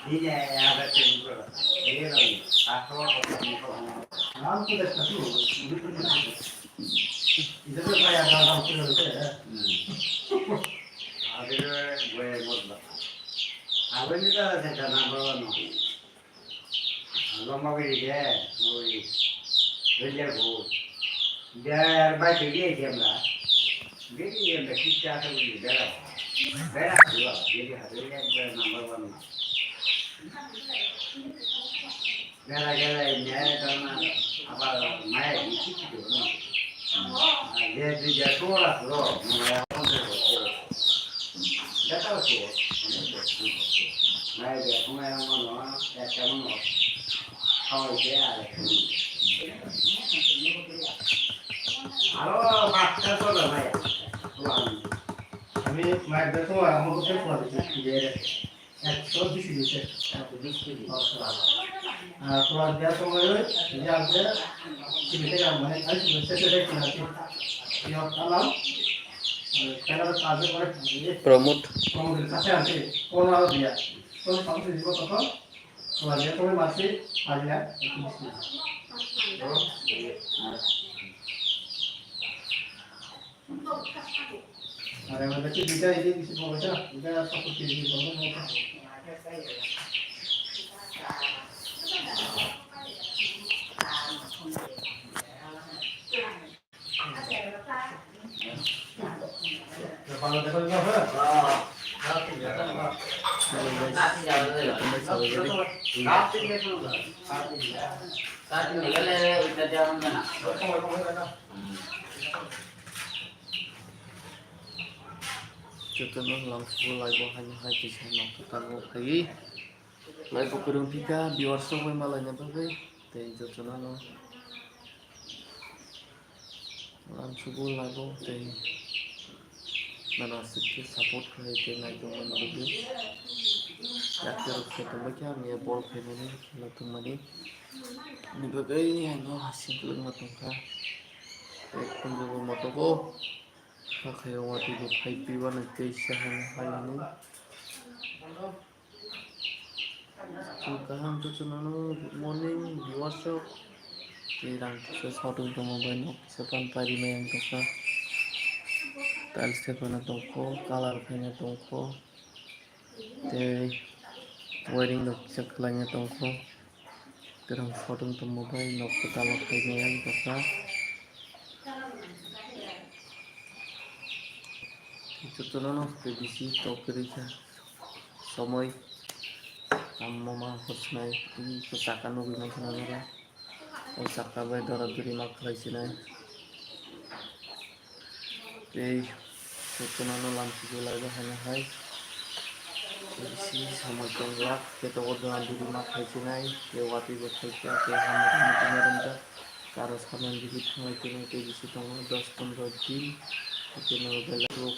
ini ada cemburu, ini lagi, aku mau aku udah tahu, itu tuh kayak hal-hal kecil gitu ya. Akhirnya gue mau, aku ini kan ada cara baru, lomba begini, mau belajar gue, biar baca dia lah, dia kita tuh belajar, belajar juga, jadi hasilnya gue nomor one. Gara-gara ini karena apa Maya itu juga, dia sekolah loh, Maya nggak tahu sih, Maya dia Maya mana, ya kamu tahu dia ada. Halo, Pak, sekolah Maya, kami Maya bersekolah, mau bersekolah di dia, so di sini sih, aku di sini. Keluarga semua ini ada cerita yang mana aja saya nanti yang alam karena ada orang promote kasih nanti orang dia terus kamu juga total keluarga semua masih ada ada yang berarti bisa ini bisa baca bisa seperti ini kamu kalau kita nggak Contohnya langsung live hanya haji sama ketemu lagi live kurang 3 viewers gue malahnya bagai teh contohnya langsung live teh mana sedikit support ke teh naik teman bagai ya kira ketemu kan ya ball family kalau teman ini bagai hanya hasil belum matangkah penjual motoko pakai waktu itu happy banget keishahan hari ini Kaham tutunano good morning viewers irang sesuatu untuk membantu sepan pari mayang toka tal sepana toko kalar kanya toko te wedding dok sekelanya toko terang foto untuk mobile nok ketalak mayang toka tutunano prediksi tokerika somoy mama hosnai ini pesakan nugi makanannya Osaka by Dora Duri Maklay sini. Oke, tutunano langsung lagi hanya hai. Isi sama tonglak kita udah Duri Maklay sini. Lewati bekerja ke hamil rendah. Karas kanan di sana itu isi tonglak 10-15 jam. Itu nol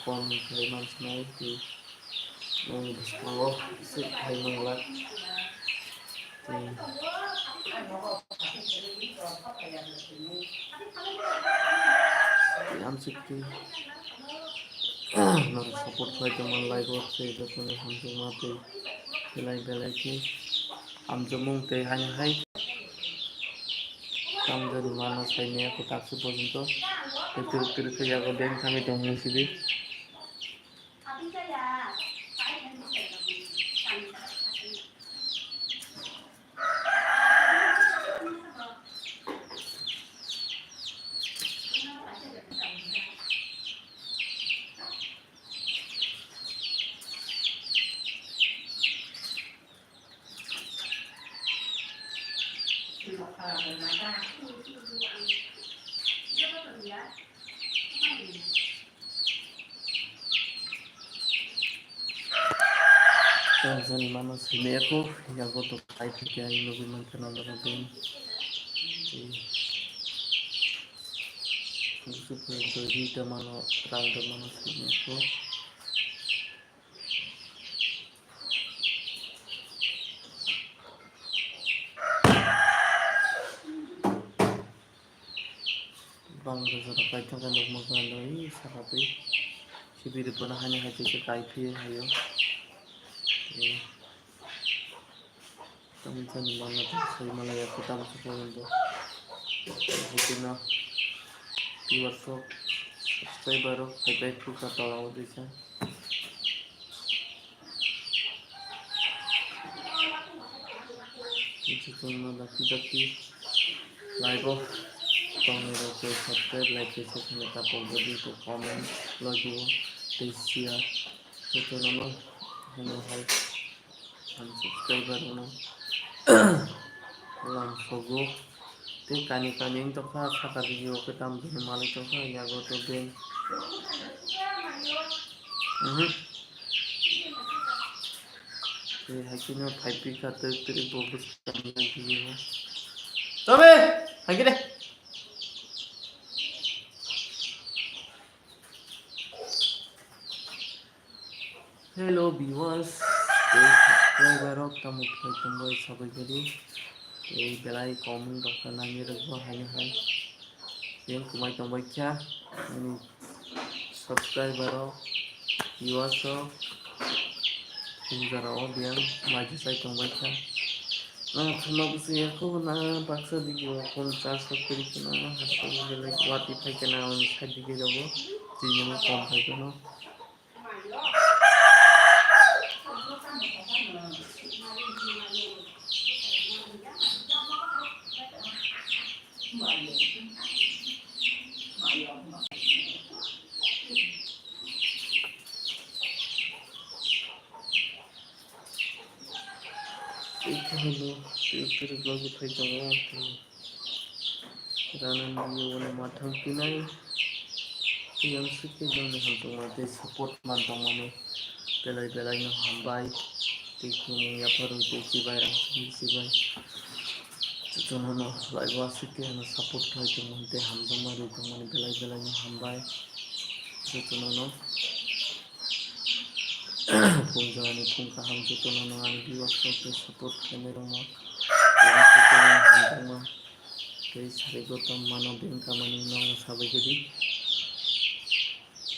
kon kaliman sini di nol 10 sip hai nolak. I'm sick. Not support by teman like what say the phone langsung mati. Belai ki. Amjemung teh hanya hai. Kamu dari mana saya aku tak support itu. Itu kerja aku dan kami tunggu sini. Tanzan mana sini aku yang untuk kait kerja yang lebih mengenal orang Khusus jadi mana terang mana sini aku bang rencana kaitan kan untuk makan dari sahabat si bidi pernah hanya hati sekait ayo Kami mana tuh saya malah ya kita masuk untuk bikin workshop subscriber baik buka tolong bisa itu cuma laki like tolong itu subscribe like bisa kita bagi itu komen lagi share itu nama hal subscriber langsung ते कानी कानी तो खा खा कर दियो के तम दिन माले तो खा या गो तो दिन ये है कि ना 5p का तो तेरे बोबस करने दियो तबे आगे दे हेलो व्यूअर्स सब्सक्राइबर ऑफ तमुख तुम सब करी এই বেলায় কমেন্ট দরকার নামিয়ে রাখবো high high yang kumai tambaikya subscriber viewers pinjara biang maju saya tambaikya cuma besi aku na paksa di pun charge kiri kena hasil jelek kuat itu kena saya di jauh jadi mau kompai kena itu halo itu lagi pegang karena dia orang matang kinai yang suka dengan hantu mati support mantang mana belai-belai no hambai tikung ya perlu dikibai dikibai itu mana lagi wasik ya no support kai tu mante hantu mari tu mana belai-belai no hambai itu mana punjani pun kaham itu mana ani diwaktu support kamera mah yang suka hantu mah kayak sari gotam mana bengka mana nong sabai jadi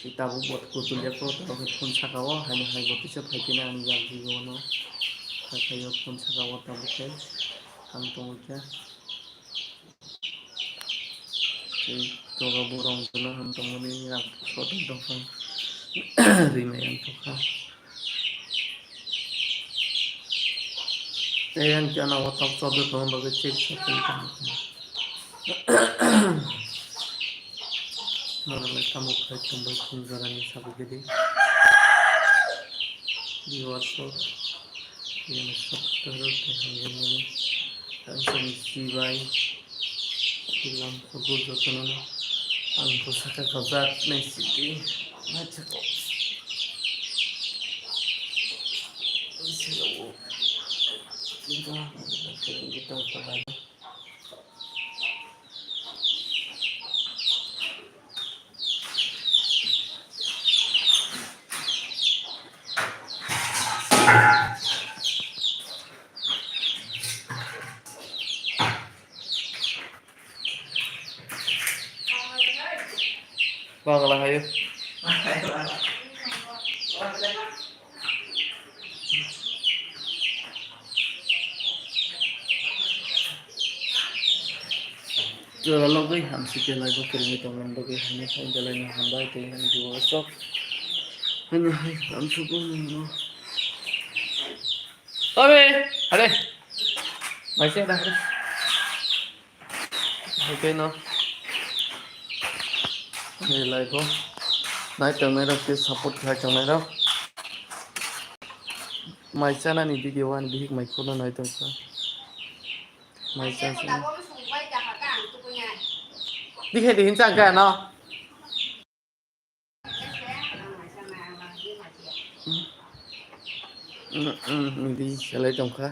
kita buat kutulia ko tapi pun sakawa hanya hai gotu se phakina ani jagi gono kayo pun sakawa tabuke kantong kya toga borong tuna kantong mani yang sodo dong rime yang toka yang kana watak sodo dong bagai cek sapin Normal kamu kayak tombol kunjaran ini sabu jadi di WhatsApp yang terus yang ini langsung sibai film sebut jotono angko saka kabat nesiti macam isi lo kita apa Bang lah ayo. Jual lagi hamsi jual lagi kirim teman bagi hanya saya jalan yang hambai tu yang jual sok hanya hamsi pun no. Oke, ada. Masih ada. Oke no. Ini lagi naik kamera ke support naik kamera. Macam mana ni video an bihik microphone naik tu kan. Macam mana? Dikai dihin cakap no. Di selai jongka.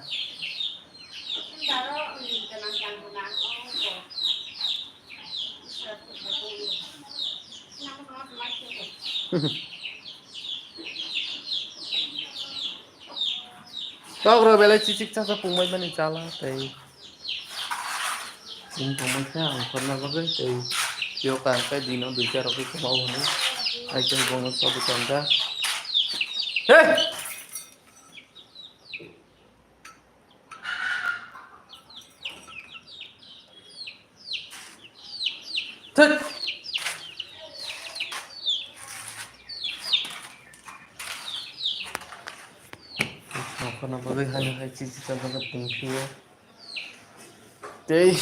Kau kalau bela cicik casa pumai bani cala, tapi pumai saya angkor nak lagi, tapi yo kan saya dino bicara aku kemau ni, aja bangun sabu tanda, hei, Thất. Nó với hai chi cho nó tình yêu thế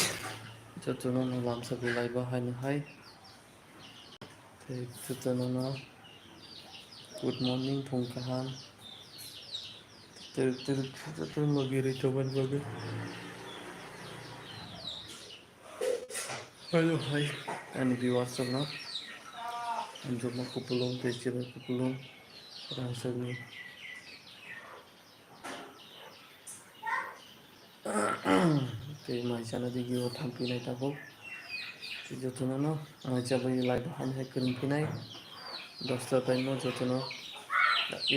cho nó làm sao lại vào hai thế cho nó good morning thong kahan từ lagi recover bagai halo hai ani biwasa na anjuma kupulong festival kupulong rangsani thế mai sana di gyo thampi nai tako thế cho nó chabai lai bahan hai kering pinai 10টা টাইমও যত্ন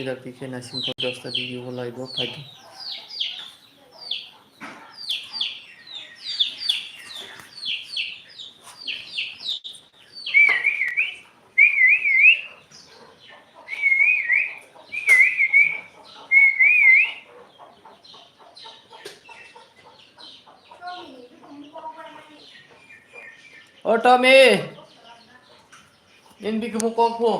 রাতিকে নাসিম 10টা দিকে লাইব phyto ও টমি ইনবি কুমু কফো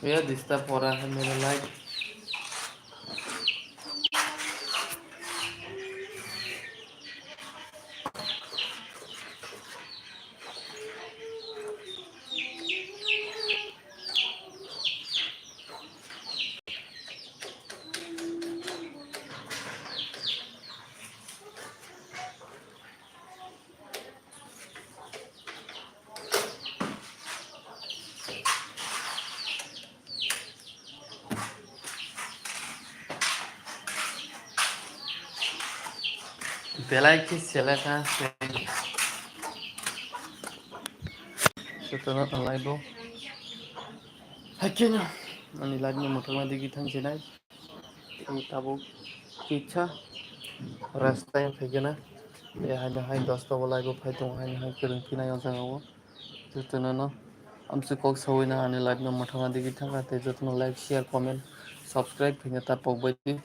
ये दिसता पड़ा है मेरा लाइट बेलाई की सेला का से सतना लाइबो हकिना अनि लाइट में मोटर में दिखी थंग सिनाई ताबो किच्छा रास्ता फैगना ये हाय 10টা लाइबो फाइतो हाय करें फिनाय जागावो जतना न हमसे कोक सवैना अनि लाइट में मोटर में दिखी थंगा ते जतना लाइक शेयर कमेंट सब्सक्राइब फिने ता पगबाय